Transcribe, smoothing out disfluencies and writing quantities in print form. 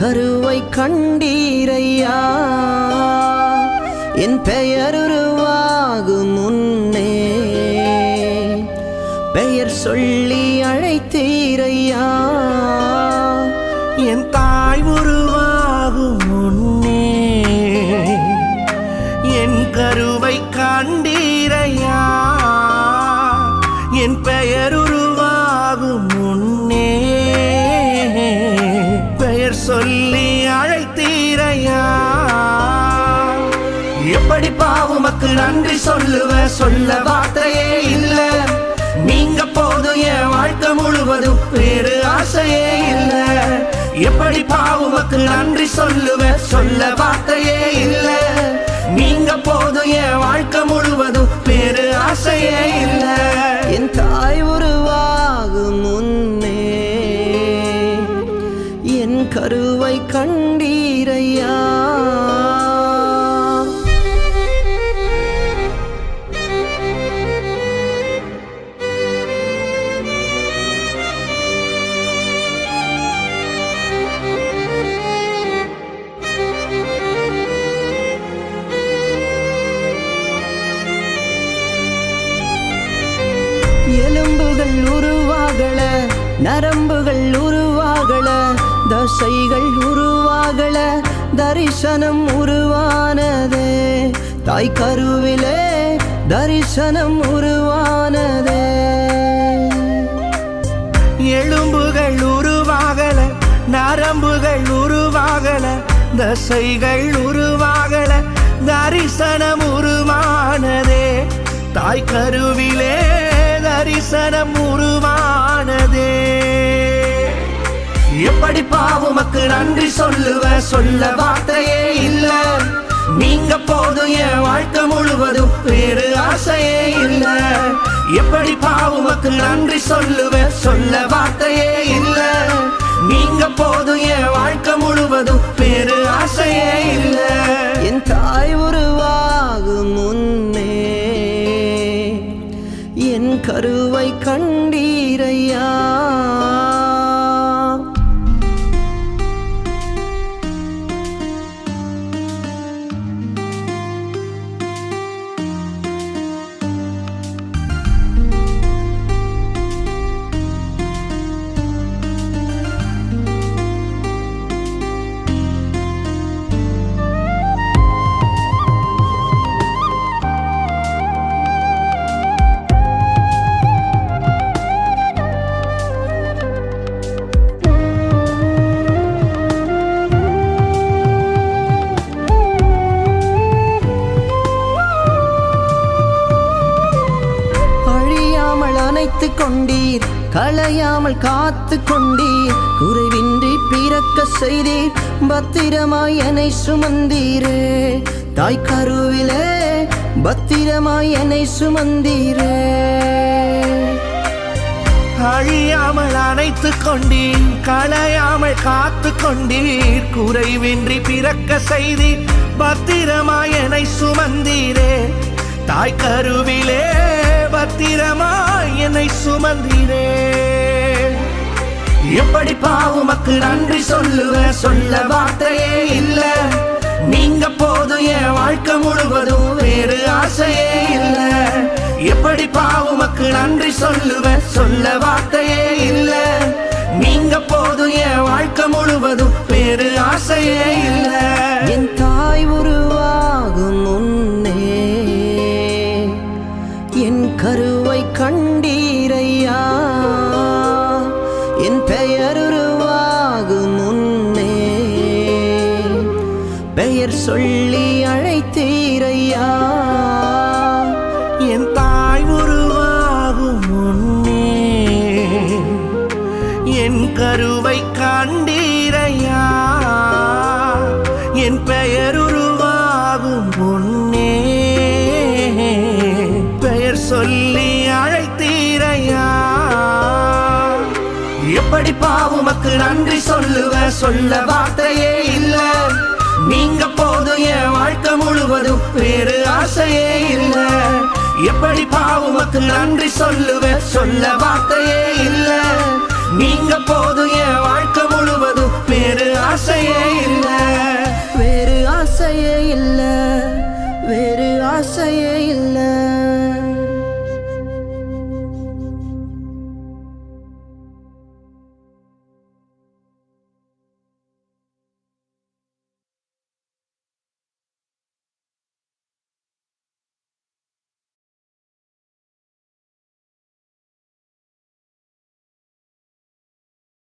கருவை கண்டீரையா என் பெயர் உருவாகும் முன்னே பெயர் சொல்லி அழைத்தீரையா என் தாய் உருவாகும் முன்னே என் கருவை கண்டீரையா என் பெயர் உருவாகும் முன்னே பெயர் சொல்லி அழைத்தீரையா எப்படி பாவுமக்கு நன்றி சொல்லுவ சொல்ல வார்த்தையே இல்ல நீங்க போதும் என் வாழ்க்கை முழுவதும் வேறு ஆசையே இல்ல எப்படி பாவுமக்கு நன்றி சொல்லுவ சொல்ல வார்த்தையே இல்ல நீங்க போதும் என் வாழ்க்கை முழுவதும் வேறு ஆசையே இல்ல என் தாய் உருவாகும் முன்னே என் கருவை கண்டீரையா எலும்புகள் உருவாகல நரம்புகள் உருவாகல தசைகள் உருவாகல தரிசனம் உருவானதே தாய் கருவிலே தரிசனம் உருவானதே எலும்புகள் உருவாகல நரம்புகள் உருவாகல தசைகள் உருவாகல தரிசனம் உருவானதே தாய் கருவிலே தரிசனம் உருவானதே எப்படி பாவுமக்கு நன்றி சொல்லுவ சொல்ல வார்த்தையே இல்ல நீங்க போதும் என் வாழ்க்கை முழுவதும் வேறு ஆசையே இல்ல எப்படி பாவுமக்கு நன்றி சொல்லுவ சொல்ல வார்த்தையே இல்ல நீங்க போதும் என் வாழ்க்கை முழுவதும் வேறு ஆசையே இல்ல என் தாய் உருவாகும் முன்னே என் கருவை கண்டீரையா அணைத்து கொண்டீர் களையாமல் காத்து கொண்டீர் குறைவின்றி பிறக்க செய்தீர் பத்திரமாய் என்னை சுமந்தீரே தாய் கருவிலே பத்திரமாய் என்னை சுமந்தீரே அழியாமல் அணைத்து கொண்டீர் களையாமல் காத்து கொண்டீர் குறைவின்றி பிறக்க செய்தீர் பத்திரமாய் என்னை சுமந்தீரே தாய் கருவிலே பத்திரமாய் என்னை சுமந்தீரே எப்படி பாவுமக்கு நன்றி சொல்லுவ சொல்ல வார்த்தையே இல்ல நீங்க போதும் என் வாழ்க்கை முழுவதும் வேறு ஆசையே இல்ல எப்படி பாவுமக்கு நன்றி சொல்லுவ சொல்ல வார்த்தையே இல்ல நீங்க போதும் என் வாழ்க்கை முழுவதும் வேறு ஆசையே இல்ல என் தாய் உருவாகும் முன்னே என் கருவை கண்டீரையா என் பெயர் உருவாகும் முன்னே பெயர் சொல்லி அழைத்தீரையா என் தாய் உருவாகும் முன்னே என் கருவை கண்டீரையா என் பெயர் உருவாகும் முன்னே பெயர் சொல்லி அழைத்தீரையா எப்படி பாவுமக்கு நன்றி சொல்லுவ சொல்ல வார்த்தையே இல்ல நீங்க போதும் என் வாழ்க்கை முழுவதும் வேறு ஆசையே இல்ல எப்படி பாவுமக்கு நன்றி சொல்லுவ சொல்ல வார்த்தையே இல்ல நீங்க போதும் என் வாழ்க்கை முழுவதும் வேறு ஆசை ஆசையே இல்ல வேறு ஆசையே இல்ல வேறு ஆசையே